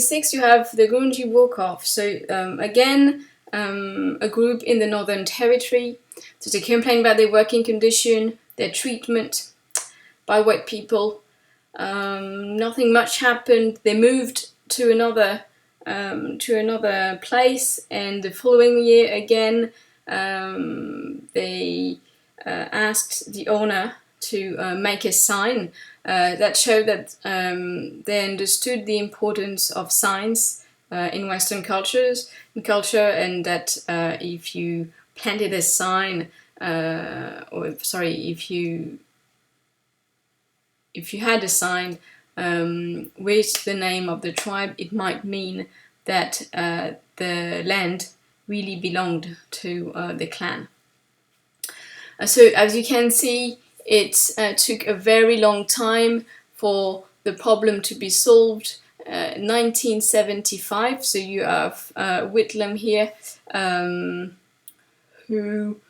6, you have the Gurunji walk-off. So again, a group in the Northern Territory. So they complain about their working condition, their treatment by white people. Nothing much happened. They moved to another place, and the following year again they asked the owner to make a sign that showed that they understood the importance of signs in Western culture, and that if you planted a sign, if you had a sign with the name of the tribe, it might mean that the land really belonged to the clan. So as you can see, it took a very long time for the problem to be solved. 1975, so you have Whitlam here, who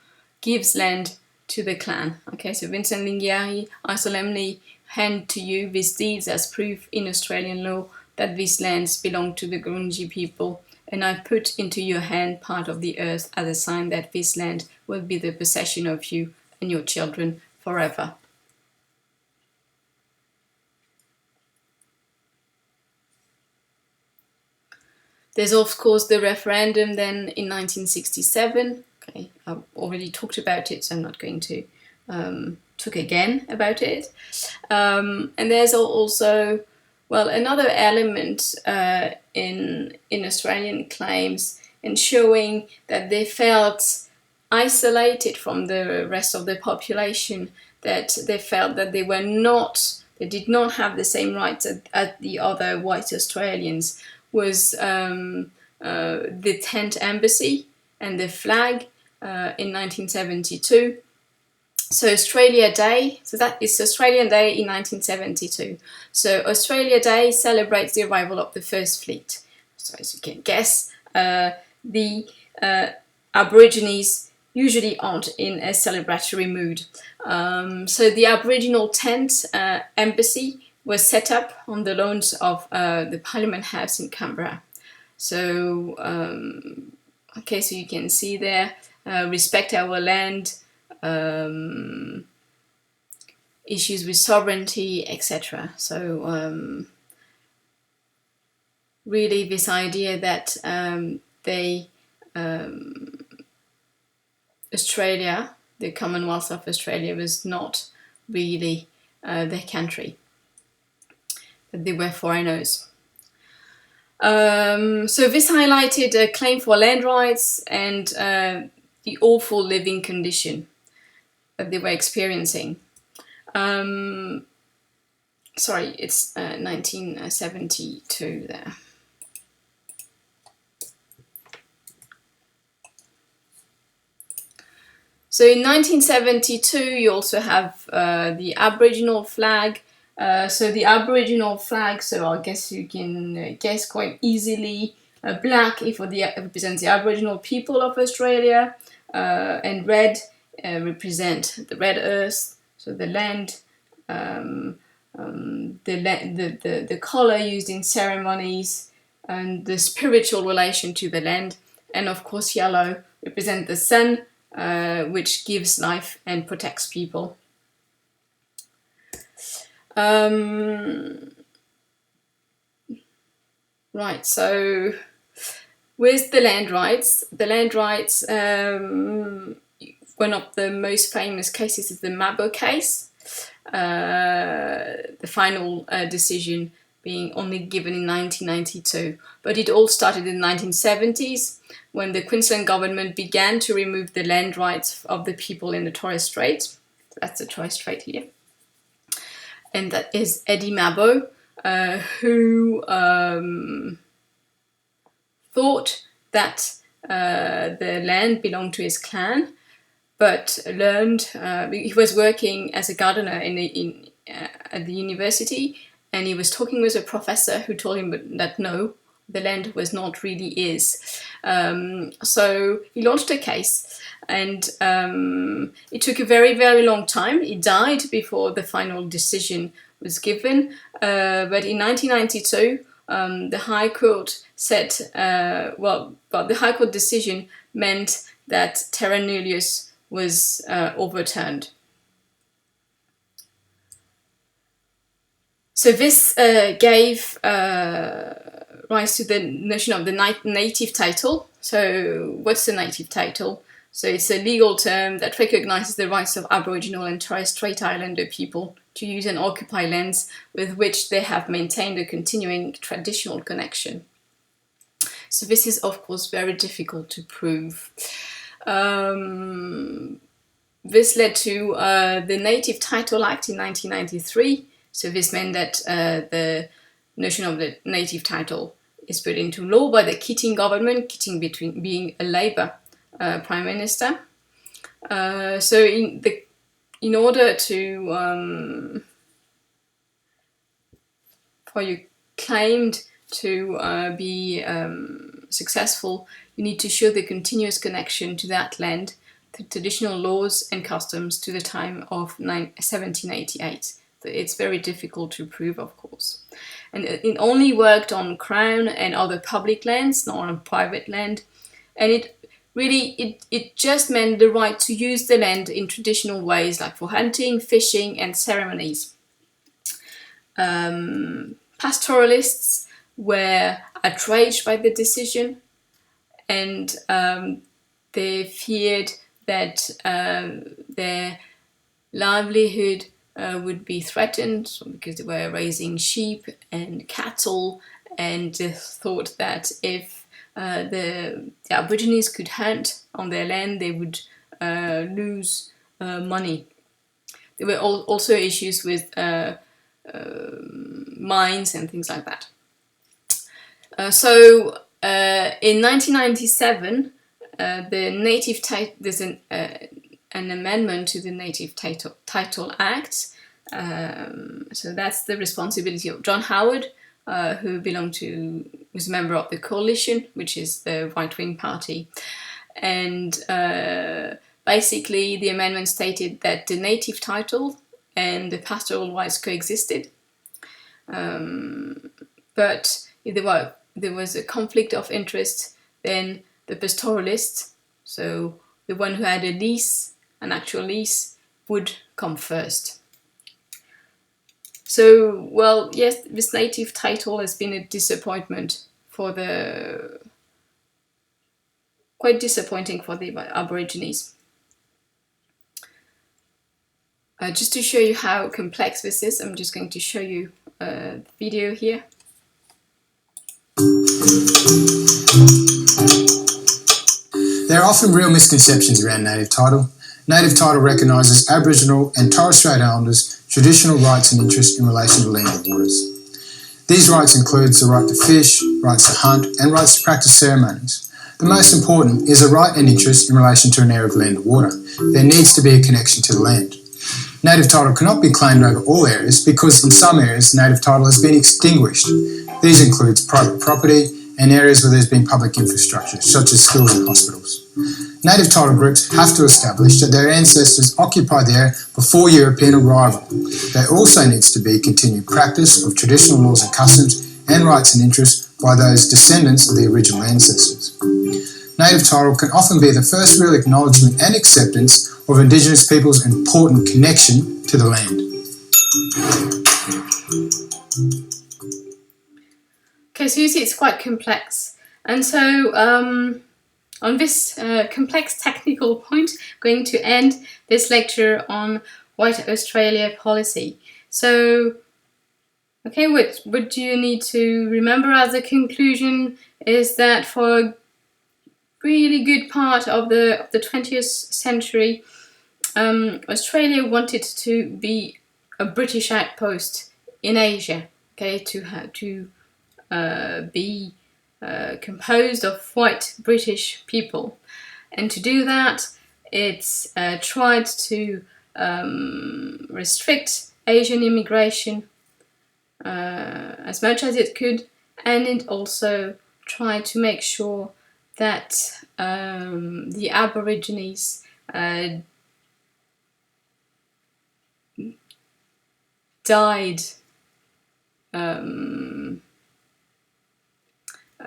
gives land to the clan. Okay, so Vincent Lingiari, I solemnly hand to you these deeds as proof in Australian law that these lands belong to the Gurunji people, and I put into your hand part of the earth as a sign that this land will be the possession of you and your children forever. There's of course the referendum then in 1967. Okay, I've already talked about it, so I'm not going to talk again about it. And there's also, well, another element in Australian claims, in showing that they felt isolated from the rest of the population, that they felt that they did not have the same rights as the other white Australians, was the tent embassy and the flag in 1972. So Australia Day, so that is Australian Day in 1972. So Australia Day celebrates the arrival of the First Fleet. So as you can guess, the Aborigines usually aren't in a celebratory mood. So the Aboriginal tent embassy was set up on the lawns of the Parliament House in Canberra. So, okay, so you can see there, respect our land, issues with sovereignty, etc. So really this idea that Australia, the Commonwealth of Australia, was not really their country, that they were foreigners. So this highlighted a claim for land rights and the awful living condition that they were experiencing. Sorry, it's 1972 there. So in 1972, you also have the Aboriginal flag. So the Aboriginal flag, so I guess you can guess quite easily, black represents the Aboriginal people of Australia, and red represent the red earth, so the land, the colour used in ceremonies, and the spiritual relation to the land, and of course yellow represent the sun, which gives life and protects people. Right, so with the land rights, one of the most famous cases is the Mabo case, the final decision being only given in 1992, but it all started in the 1970s when the Queensland government began to remove the land rights of the people in the Torres Strait. That's the Torres Strait here. And that is Eddie Mabo, who thought that the land belonged to his clan, but learned, he was working as a gardener at the university, and he was talking with a professor who told him that no, the land was not really his. So he launched a case, and it took a very, very long time. He died before the final decision was given, but in 1992, the High Court said, the High Court decision meant that terra nullius was overturned. So this gave rise to the notion of the native title. So what's the native title? So it's a legal term that recognizes the rights of Aboriginal and Torres Strait Islander people to use and occupy lands with which they have maintained a continuing traditional connection. So this is, of course, very difficult to prove. This led to the Native Title Act in 1993. So this meant that the notion of the native title is put into law by the Keating government, Keating being a Labour Prime Minister. So in order to for your claim to be successful, you need to show the continuous connection to that land, the traditional laws and customs to the time of 1788. It's very difficult to prove, of course. And it only worked on Crown and other public lands, not on private land. And it just meant the right to use the land in traditional ways, like for hunting, fishing, and ceremonies. Pastoralists were outraged by the decision, and they feared that their livelihood would be threatened because they were raising sheep and cattle, and they thought that if the Aborigines could hunt on their land, they would lose money. There were also issues with mines and things like that. So in 1997, there's an amendment to the Native Title Act. So that's the responsibility of John Howard, who was a member of the Coalition, which is the right-wing party. And basically the amendment stated that the native title and the pastoral rights coexisted. But if there was a conflict of interest, then the pastoralist, so the one who had an actual lease, would come first. So, well, yes, this native title has been a disappointment quite disappointing for the Aborigines. Just to show you how complex this is, I'm just going to show you the video here. There are often real misconceptions around native title. Native title recognises Aboriginal and Torres Strait Islanders' traditional rights and interests in relation to land and waters. These rights include the right to fish, rights to hunt, and rights to practice ceremonies. The most important is a right and interest in relation to an area of land or water. There needs to be a connection to the land. Native title cannot be claimed over all areas because in some areas native title has been extinguished. These include private property and areas where there's been public infrastructure, such as schools and hospitals. Native title groups have to establish that their ancestors occupied the area before European arrival. There also needs to be continued practice of traditional laws and customs and rights and interests by those descendants of the original ancestors. Native title can often be the first real acknowledgement and acceptance of Indigenous people's important connection to the land. Okay, so you see it's quite complex. And so on this complex technical point, I'm going to end this lecture on White Australia policy. So, okay, what do you need to remember as a conclusion is that for a really good part of the 20th century, Australia wanted to be a British outpost in Asia, okay, to be composed of white British people. And to do that, it's tried to restrict Asian immigration as much as it could, and it also tried to make sure that the Aborigines died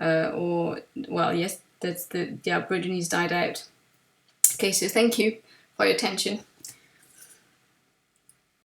or, well, yes, that's the Aborigines died out. Okay, so thank you for your attention.